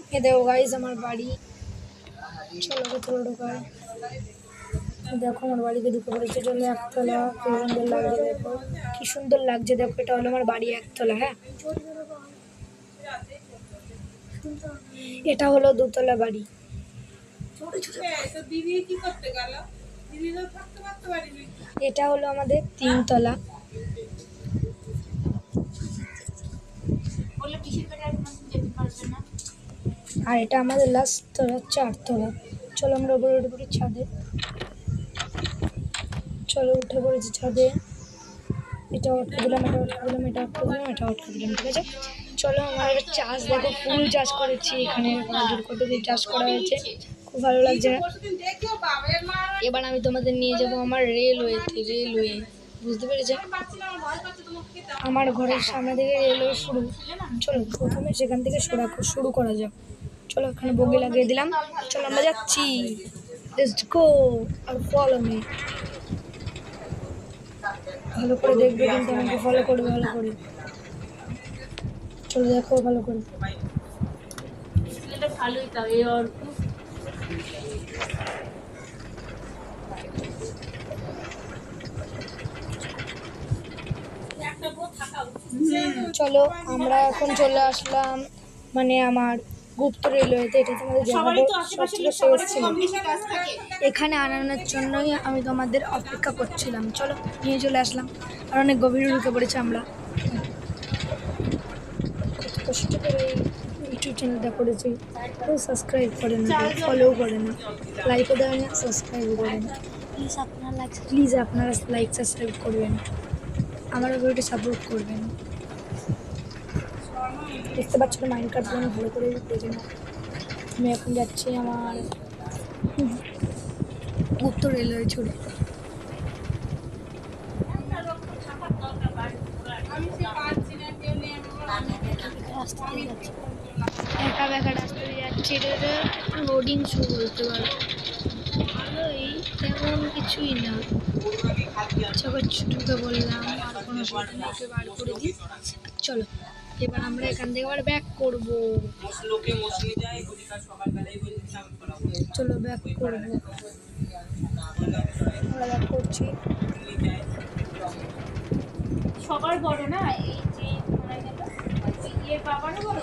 ये देखो गाइस हमार बाड़ी चलो कोথাও ঢোকায় দেখো আমার বাড়িতে ঢুকে পড়েছে চলো একতলা কি সুন্দর লাগছে দেখো এটা হলো আমার বাড়ি একতলা হ্যাঁ এটা হলো দোতলা বাড়ি এটা হলো আমাদের তিনতলা আর এটা আমাদের লাস্ট তলা চারতলা চলো আমরা উপরে উঠে পড়ি ছাদে চলো উঠে পড়েছি ছাদে এটা আটকে দিলাম এটা আটকে দিলাম এটা আটকে দিলাম এটা আটকে দিলাম ঠিক আছে চলো আমার একটা চাষ দেখো ফুল চাষ করেছি এখানে গাজর কত দিয়ে চাষ করা হয়েছে খুব ভালো লাগছে এবার আমি তোমাদের নিয়ে যাব আমার রেলওয়ে বুঝতে পেরেছো আমার ঘরের সামনে থেকে রেলওয়ে শুরু চলো প্রথমে সেখান থেকে শুরু করা যাক চলো এখানে বগি লাগিয়ে দিলাম চলো আমরা যাচ্ছি লেটস গো আর ফলো মি ভালো করে দেখবে কিন্তু আমাকে ফলো করবে ভালো করে চলো দেখো ভালো করে এটা ভালোই তো এই আর চলো আমরা এখন চলে আসলাম মানে আমার গুপ্ত রেলওয়েতে এটা তোমাদের জানাবো এখানে আনানোর জন্যই আমি তোমাদের অপেক্ষা করছিলাম চলো নিয়ে চলে আসলাম আর অনেক গভীরে ঢুকে পড়েছি আমরা কষ্ট করে ইউটিউব চ্যানেলটা করেছি কেউ সাবস্ক্রাইব করে না ফলো করে না লাইকও দেয় না সাবস্ক্রাইবও করে না প্লিজ আপনারা লাইক সাবস্ক্রাইব করবেন আমার ভিডিওটি সাপোর্ট করবেন দেখতে পাচ্ছ না মাইনক্রাফট জন্য ভালো করে দেখে না আমি এখন যাচ্ছি আমার উত্তর রেলওয়ে ছুটে একা বেকা রাস্তা দিয়ে যাচ্ছি এটা লোডিং শো বলতে পারো ভালোই তেমন কিছুই না ছোটকে বললাম আর কোনো লোকে বার করে দিই চলো এবার আমরা এখান থেকে আবার ব্যাক করবো চলো ব্যাক করবো আমরা ব্যাক করছি সবার বড় না এই যে বাবারও বড়